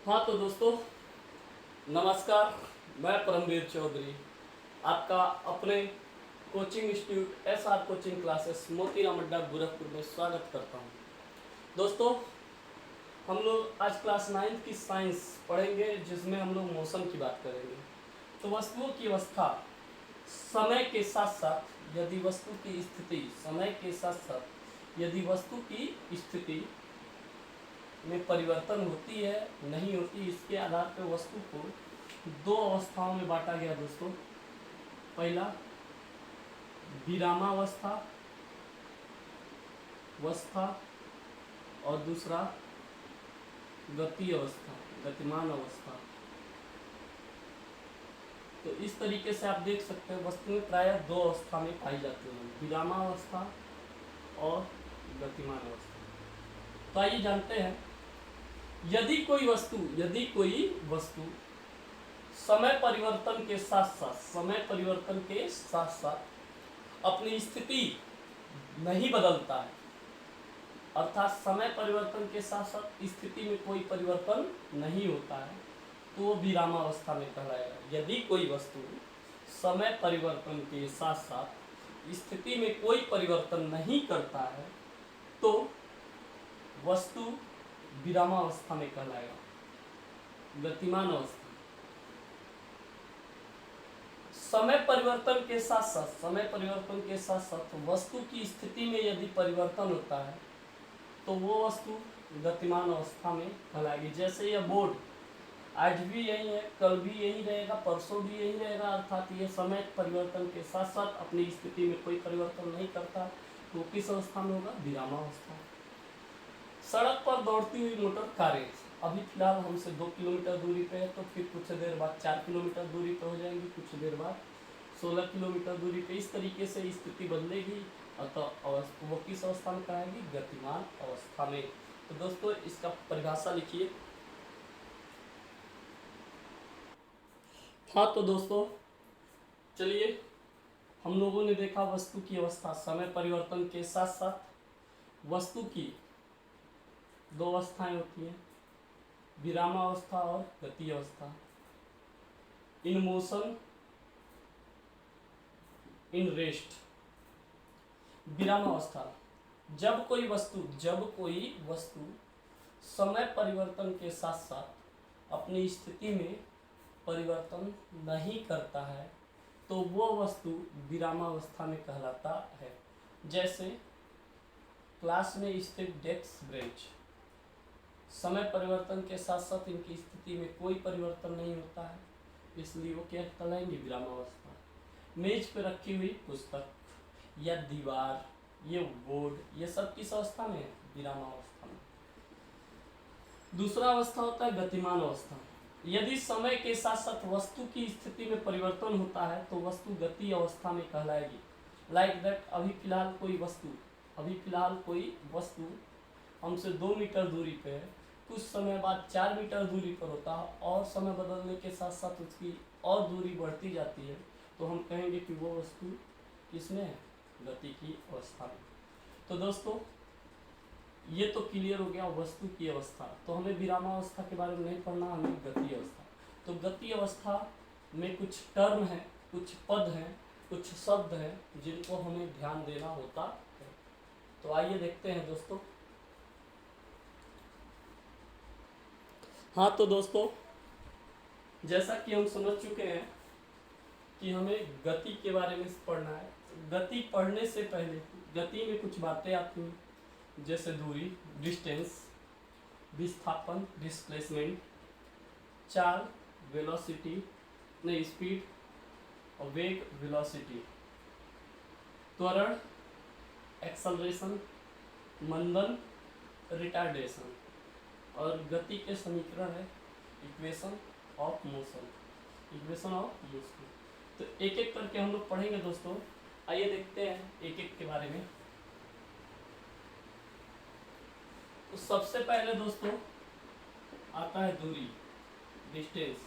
हाँ तो दोस्तों, नमस्कार। मैं परमवीर चौधरी आपका अपने coaching institute SR coaching classes Motiram अड्डा गोरखपुर में स्वागत करता हूँ। दोस्तों, हम लोग आज क्लास 9 की साइंस पढ़ेंगे, जिसमें हम लोग मौसम की बात करेंगे। तो वस्तुओं की अवस्था समय के साथ साथ यदि वस्तु की स्थिति समय के साथ साथ यदि वस्तु की स्थिति में परिवर्तन होती है नहीं होती, इसके आधार पर वस्तु को दो अवस्थाओं में बांटा गया दोस्तों। पहला विरामावस्था और दूसरा गति अवस्था, गतिमान अवस्था। तो इस तरीके से आप देख सकते हैं वस्तुएं प्रायः दो अवस्था में पाई जाती हैं, विरामावस्था और गतिमान अवस्था। तो आइए जानते हैं, यदि कोई वस्तु समय परिवर्तन के साथ अपनी स्थिति नहीं बदलता है, अर्थात समय परिवर्तन के साथ साथ स्थिति में कोई परिवर्तन नहीं होता है, तो वो विरामावस्था में कहलाएगा। यदि कोई वस्तु समय परिवर्तन के साथ साथ स्थिति में कोई परिवर्तन नहीं करता है तो वस्तु विरामावस्था में कहलाएगा। गतिमान अवस्था, समय परिवर्तन के साथ साथ वस्तु की स्थिति में यदि परिवर्तन होता है तो वो वस्तु गतिमान अवस्था में कहलाएगी। जैसे यह बोर्ड आज भी यही है, कल भी यही रहेगा, परसों भी यही रहेगा, अर्थात ये समय परिवर्तन के साथ साथ अपनी स्थिति में कोई परिवर्तन नहीं करता, तो किस अवस्था में होगा? विरामावस्था। सड़क पर दौड़ती हुई मोटर कारें अभी फिलहाल हमसे 2 किलोमीटर दूरी पे है, तो फिर कुछ देर बाद 4 किलोमीटर दूरी पे हो जाएंगी, कुछ देर बाद 16 किलोमीटर दूरी पे। इस तरीके से स्थिति बदलेगी, अतः वो किस अवस्था में कराएगी? गतिमान अवस्था में। तो दोस्तों, इसका परिभाषा लिखिए। हाँ तो दोस्तों, चलिए, हम लोगों ने देखा वस्तु की अवस्था समय परिवर्तन के साथ साथ वस्तु की दो अवस्थाएं होती हैं, विरामावस्था और गति अवस्था। In motion, in rest. विरामावस्था, जब कोई वस्तु समय परिवर्तन के साथ साथ अपनी स्थिति में परिवर्तन नहीं करता है तो वो वस्तु विरामावस्था में कहलाता है। जैसे क्लास में स्थित डेस्क बेंच, समय परिवर्तन के साथ साथ इनकी स्थिति में कोई परिवर्तन नहीं होता है, इसलिए वो क्या कहलाएंगे? विरामावस्था। मेज पर रखी हुई पुस्तक या दीवार, ये बोर्ड, ये सब किस अवस्था में है? विरामावस्था में। दूसरा अवस्था होता है गतिमान अवस्था। यदि समय के साथ साथ वस्तु की स्थिति में परिवर्तन होता है तो वस्तु गति अवस्था में कहलाएगी। लाइक दैट, अभी फिलहाल कोई वस्तु हमसे 2 मीटर दूरी पे है, कुछ समय बाद 4 मीटर दूरी पर होता है और समय बदलने के साथ साथ उसकी और दूरी बढ़ती जाती है, तो हम कहेंगे कि वो वस्तु किसमें है? गति की अवस्था में। तो दोस्तों, ये तो क्लियर हो गया वस्तु की अवस्था। तो हमें विरामावस्था के बारे में नहीं पढ़ना, हमें गति अवस्था। तो गति अवस्था में कुछ टर्म है, कुछ पद हैं, कुछ शब्द हैं जिनको हमें ध्यान देना होता है। तो आइए देखते हैं दोस्तों। हाँ तो दोस्तों, जैसा कि हम समझ चुके हैं कि हमें गति के बारे में पढ़ना है। गति पढ़ने से पहले गति में कुछ बातें आती हैं, जैसे दूरी, डिस्टेंस, विस्थापन, डिस्प्लेसमेंट, चाल, वेलोसिटी, नहीं स्पीड और वेग, वेलोसिटी, त्वरण, एक्सेलरेशन, मंदन, रिटार्डेशन। और गति के समीकरण है इक्वेशन ऑफ मोशन। तो एक एक करके हम लोग पढ़ेंगे दोस्तों। आइए देखते हैं एक एक के बारे में। तो सबसे पहले दोस्तों आता है दूरी, डिस्टेंस।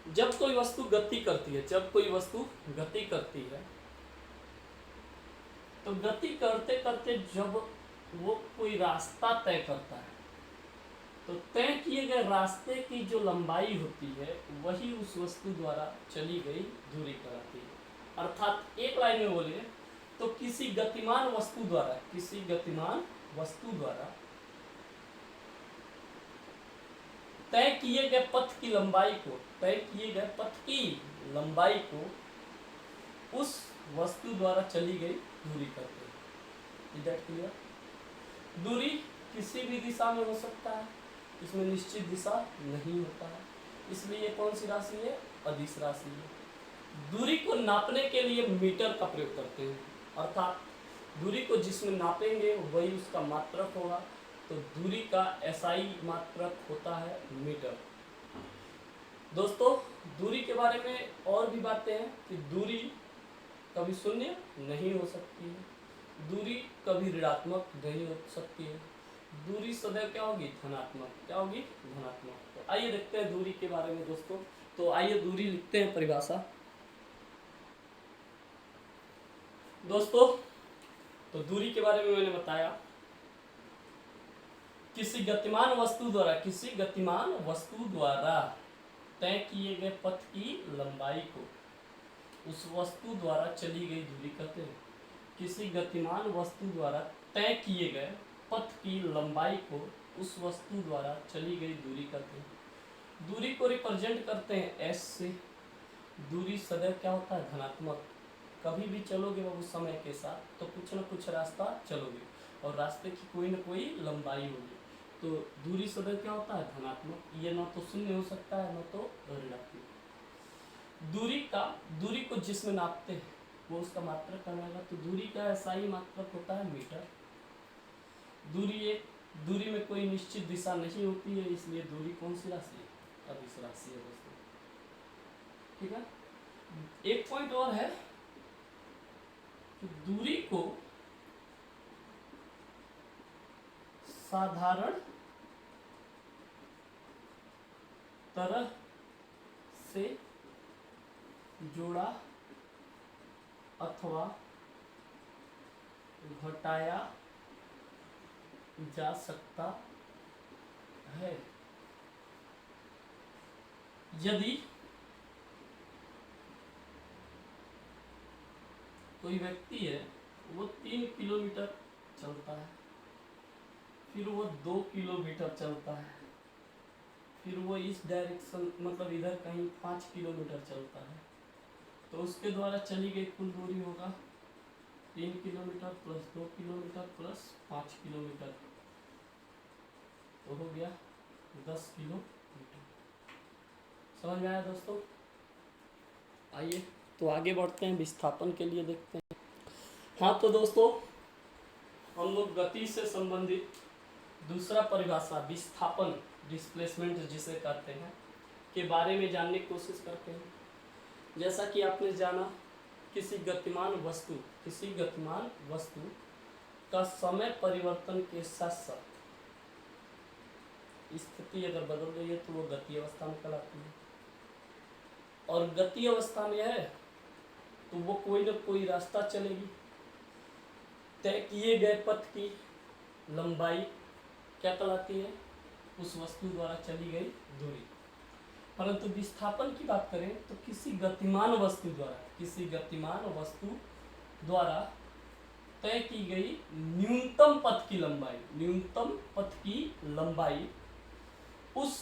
जब कोई वस्तु गति करती है तो गति करते करते जब वो कोई रास्ता तय करता है तो तय किए गए रास्ते की जो लंबाई होती है वही उस वस्तु द्वारा चली गई दूरी कहलाती है। अर्थात एक लाइन में बोलिए तो किसी गतिमान वस्तु द्वारा तय किए गए पथ की लंबाई को उस वस्तु द्वारा चली गई दूरी कहते हैं। Is that clear? दूरी किसी भी दिशा में हो सकता है, इसमें निश्चित दिशा नहीं होता है, इसलिए कौन सी राशि है? अदिश राशि है। दूरी को नापने के लिए मीटर का प्रयोग करते हैं, अर्थात दूरी को जिसमें नापेंगे वही उसका मात्रक होगा, तो दूरी का SI मात्रक होता है मीटर। दोस्तों दूरी के बारे में और भी बातें हैं कि दूरी कभी शून्य नहीं हो सकती है, दूरी कभी ऋणात्मक नहीं हो सकती है, दूरी सदैव क्या होगी? धनात्मक। तो आइए देखते हैं दूरी के बारे में दोस्तों। तो आइए दूरी लिखते हैं परिभाषा दोस्तों। तो दूरी के बारे में मैंने बताया किसी गतिमान वस्तु द्वारा तय किए गए पथ की लंबाई को उस वस्तु द्वारा चली गई दूरी कहते हैं। किसी गतिमान वस्तु द्वारा तय किए गए पथ की लंबाई को उस वस्तु द्वारा चली गई दूरी कहते हैं। दूरी को रिप्रेजेंट करते हैं S से। दूरी सदैव क्या होता है? धनात्मक। कभी भी चलोगे बाबू समय के साथ तो कुछ न कुछ रास्ता चलोगे और रास्ते की कोई न कोई लंबाई होगी, तो दूरी सदैव क्या होता है? धनात्मक। ये न तो शून्य हो सकता है न तो ऋणात्मक। दूरी को जिसमें नापते हैं वो उसका मात्रक कहलाएगा। तो दूरी का SI मात्रक होता है मीटर। दूरी में कोई निश्चित दिशा नहीं होती है, इसलिए दूरी कौन सी राशि है? अदिश राशि है दोस्तों। ठीक है। एक पॉइंट और है कि दूरी को साधारण तरह से जोड़ा अथवा घटाया जा सकता है यदि कोई व्यक्ति है वो 3 किलोमीटर चलता है, फिर वो 2 किलोमीटर चलता है, फिर वो इस डायरेक्शन मतलब इधर कहीं 5 किलोमीटर चलता है, तो उसके द्वारा चली गई कुल दूरी होगा 3 kilometre plus 2 kilometre plus 5 kilometre, तो हो गया 10 किलोमीटर। समझ में आया दोस्तों? आइए तो आगे बढ़ते हैं, विस्थापन के लिए देखते हैं। हाँ तो दोस्तों हम लोग गति से संबंधित दूसरा परिभाषा विस्थापन, डिस्प्लेसमेंट जिसे कहते हैं, के बारे में जानने की कोशिश करते हैं। जैसा कि आपने जाना किसी गतिमान वस्तु का समय परिवर्तन के साथ साथ स्थिति अगर बदल रही है तो वो गति अवस्था में कहलाती है, और गति अवस्था में है तो वो कोई न कोई रास्ता चलेगी। तय किए गए पथ की लंबाई क्या कहलाती है? उस वस्तु द्वारा चली गई दूरी। परंतु विस्थापन की बात करें तो किसी गतिमान वस्तु द्वारा तय की गई न्यूनतम पथ की लंबाई उस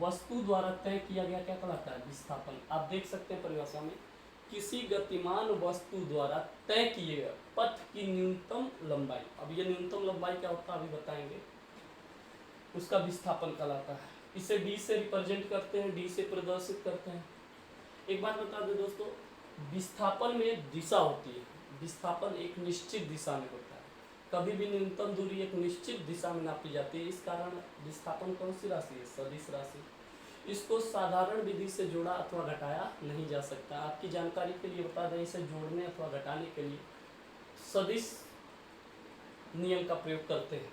वस्तु द्वारा तय किया गया क्या कहलाता है? विस्थापन। आप देख सकते हैं परिभाषा में किसी गतिमान वस्तु द्वारा तय किए गए पथ की न्यूनतम लंबाई। अब ये न्यूनतम लंबाई क्या होता है अभी बताएंगे, उसका विस्थापन कहलाता है। इसे D से रिप्रेजेंट करते हैं, D से प्रदर्शित करते हैं। एक बात बता दें दोस्तों, विस्थापन में दिशा होती है, विस्थापन एक निश्चित दिशा में होता है। कभी भी न्यूनतम दूरी एक निश्चित दिशा में नापी जाती है, इस कारण विस्थापन कौन सी राशि है? सदिश राशि। इसको साधारण विधि से जोड़ा अथवा घटाया नहीं जा सकता। आपकी जानकारी के लिए बता दें, इसे जोड़ने अथवा घटाने के लिए सदिश नियम का प्रयोग करते हैं।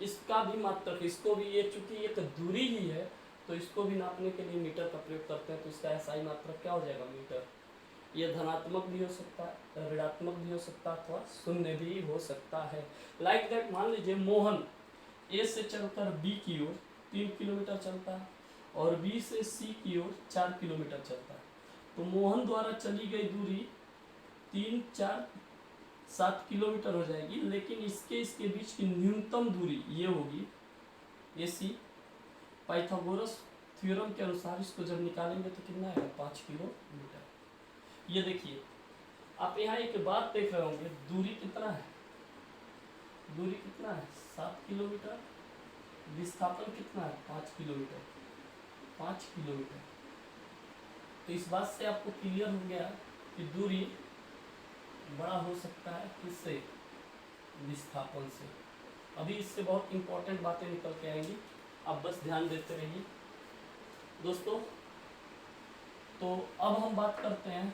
इसका भी मात्रक, इसको भी, ये चूंकि एक दूरी ही है तो इसको भी नापने के लिए मीटर का प्रयोग करते हैं, तो इसका SI मात्रक क्या हो जाएगा? मीटर। ये धनात्मक भी हो सकता है, ऋणात्मक भी हो सकता है, अथवा शून्य भी हो सकता है। लाइक दैट मान लीजिए मोहन ए से चलकर बी की ओर 3 किलोमीटर चलता है और बी से सी की ओर 4 किलोमीटर चलता है। तो मोहन द्वारा चली गई दूरी 3, 4, 7 किलोमीटर हो जाएगी, लेकिन इसके बीच की न्यूनतम दूरी ये होगी AC। पाइथागोरस थ्योरम के अनुसार इसको जब निकालेंगे तो कितना आएगा 5 किलोमीटर। ये देखिए आप यहाँ एक बात देख रहे होंगे, दूरी कितना है, दूरी कितना है 7 किलोमीटर, विस्थापन कितना है 5 किलोमीटर, 5 किलोमीटर। तो इस बात से आपको क्लियर हो गया कि दूरी बड़ा हो सकता है किससे, विस्थापन से। अभी इससे बहुत इंपॉर्टेंट बातें निकल के आएंगी, आप बस ध्यान देते रहिए दोस्तों। तो अब हम बात करते हैं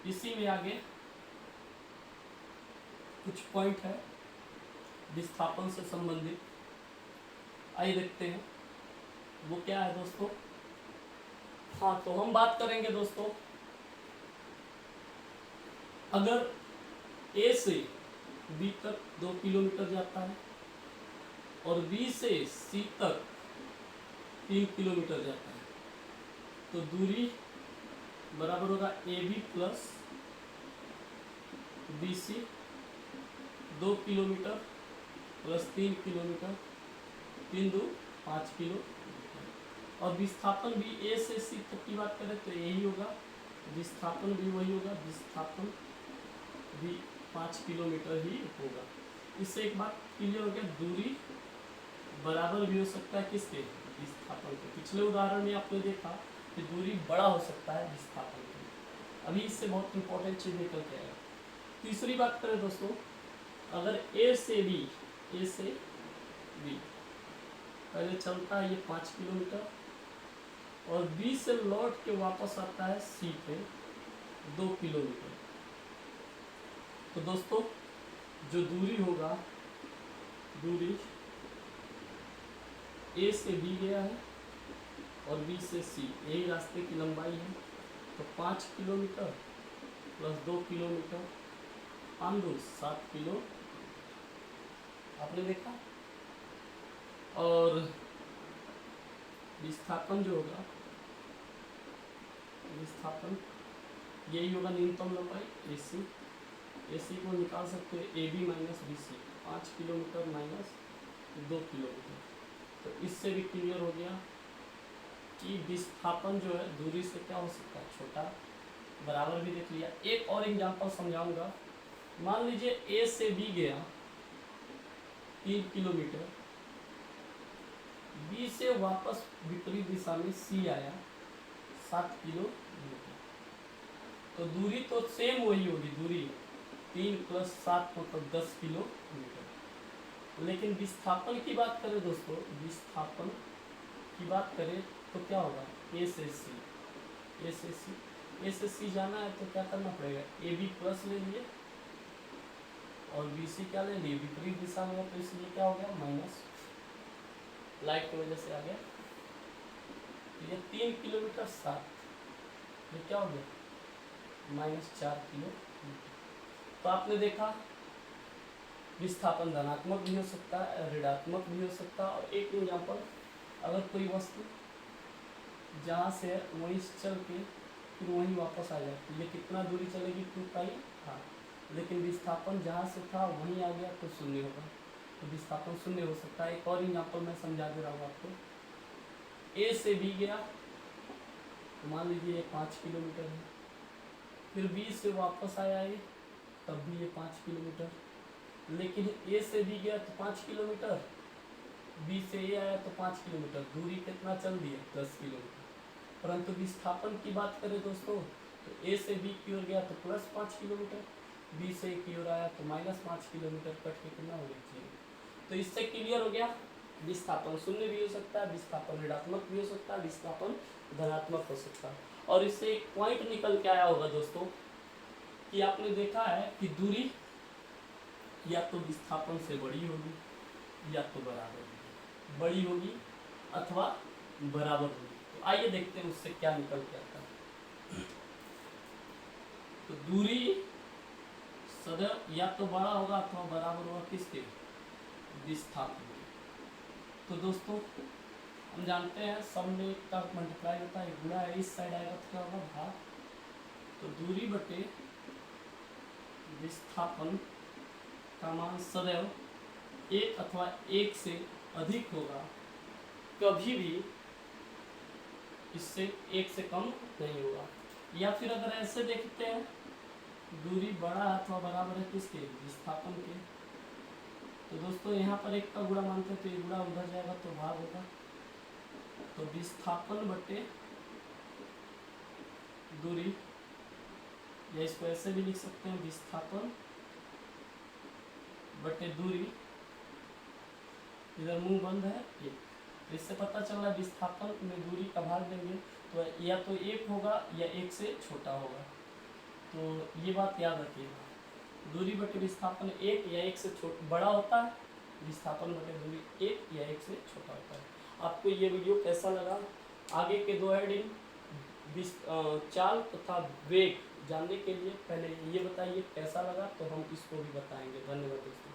इसी में आगे कुछ पॉइंट है विस्थापन से संबंधित, आइए देखते हैं वो क्या है दोस्तों। हाँ, तो हम बात करेंगे दोस्तों, अगर A से B तक 2 किलोमीटर जाता है और B से C तक 3 किलोमीटर जाता है, तो दूरी बराबर होगा AB plus BC 2 kilometre plus 3 kilometre, 3 2 5 kilometre. और विस्थापन भी A से C तक की बात करें तो यही होगा, विस्थापन भी वही होगा, विस्थापन भी 5 किलोमीटर ही होगा। इससे एक बात क्लियर हो गया, दूरी बराबर भी हो सकता है किसके, विस्थापन के। पिछले उदाहरण में आपने देखा कि दूरी बड़ा हो सकता है विस्थापन के। अभी इससे बहुत इंपॉर्टेंट चीज निकल के आएगा। तीसरी बात करें दोस्तों, अगर A से B पहले चलता है ये 5 किलोमीटर और B से लौट के वापस आता है C पे 2 किलोमीटर, तो दोस्तों जो दूरी होगा, दूरी A से B गया है और B से C, यही रास्ते की लंबाई है। तो 5 किलोमीटर प्लस 2 किलोमीटर, 5 2 7 किलो, आपने देखा। और विस्थापन जो होगा, विस्थापन यही होगा न्यूनतम लंबाई AC को निकाल सकते हैं AB minus BC, 5 kilometre minus 2 kilometre. तो इससे भी क्लियर हो गया कि विस्थापन जो है दूरी से क्या हो सकता है, छोटा। बराबर भी देख लिया। एक और एग्जांपल समझाऊंगा। मान लीजिए A से B गया 3 किलोमीटर, B से वापस विपरीत दिशा में C आया 7 किलोमीटर, तो दूरी तो सेम वही होगी, दूरी 3 प्लस 7 मतलब 10 किलोमीटर। लेकिन विस्थापन की बात करें दोस्तों, विस्थापन की बात करें तो क्या होगा, A से C जाना है तो क्या करना पड़ेगा, AB प्लस ले लिए और BC क्या ले लिए, विपरीत दिशा में, तो इसलिए क्या हो गया माइनस, लाइट की वजह से आ गया। ये 3 किलोमीटर 7, ये क्या हो गया माइनस 4 किलोमीटर। तो आपने देखा विस्थापन धनात्मक भी हो सकता है, ऋणात्मक भी हो सकता है। और एक एग्जाम्पल, अगर कोई वस्तु जहाँ से वहीं चल के फिर वहीं वापस आ जाए, तो ये कितना दूरी चलेगी 2 पाई r, लेकिन विस्थापन जहाँ से था वहीं आ गया तो शून्य होगा, तो विस्थापन शून्य हो सकता है। एक और एग्जाम्पल मैं समझा दे रहा हूँ आपको। A से B गया, तो मान लीजिए ये 5 किलोमीटर है, फिर B से वापस आया ये, तब भी ये 5 किलोमीटर, लेकिन A से B गया तो 5 किलोमीटर, B से A आया तो 5 किलोमीटर, दूरी कितना चल दिया 10 किलोमीटर। परंतु विस्थापन की बात करें दोस्तों, तो A से B की ओर गया तो प्लस 5 किलोमीटर, B से A की ओर आया तो माइनस 5 किलोमीटर, कट के कितना हो गया। तो इससे क्लियर हो गया विस्थापन शून्य भी हो सकता है, विस्थापन ऋणात्मक भी हो सकता है, विस्थापन धनात्मक हो सकता है। और इससे एक पॉइंट निकल के आया होगा दोस्तों कि आपने देखा है कि दूरी या तो विस्थापन से बड़ी होगी या तो बराबर होगी, बड़ी होगी अथवा बराबर होगी। तो आइए देखते हैं उससे क्या निकल के आता है। दूरी सदैव या तो बड़ा होगा अथवा बराबर होगा किसके, विस्थापन के। तो दोस्तों हम जानते हैं सब में का मल्टीप्लाई होता है, गुणा है, इस साइड आएगा तो क्या होगा, भाग। तो दूरी बटे विस्थापन का मान सदैव एक अथवा एक से अधिक होगा, कभी भी इससे एक से कम नहीं होगा। या फिर अगर ऐसे देखते हैं, दूरी बड़ा अथवा बराबर है किसके, विस्थापन के। तो दोस्तों यहाँ पर एक का गुणा मानते हैं तो ये गुणा उधर जाएगा तो भाग होगा। तो विस्थापन बटे दूरी, या इसको ऐसे भी लिख सकते हैं, विस्थापन बटे दूरी, इधर मुंह बंद है एक। इससे पता चल रहा है विस्थापन में दूरी का भाग देंगे तो या तो एक होगा या एक से छोटा होगा। तो ये बात याद रखिएगा, दूरी बटे विस्थापन एक या एक से बड़ा होता है, विस्थापन बटे दूरी एक या एक से छोटा होता है। आपको ये वीडियो कैसा लगा, आगे के दो हेडिंग चाल तथा वेग जानने के लिए पहले ये बताइए कैसा लगा, तो हम इसको भी बताएंगे। धन्यवाद दोस्तों।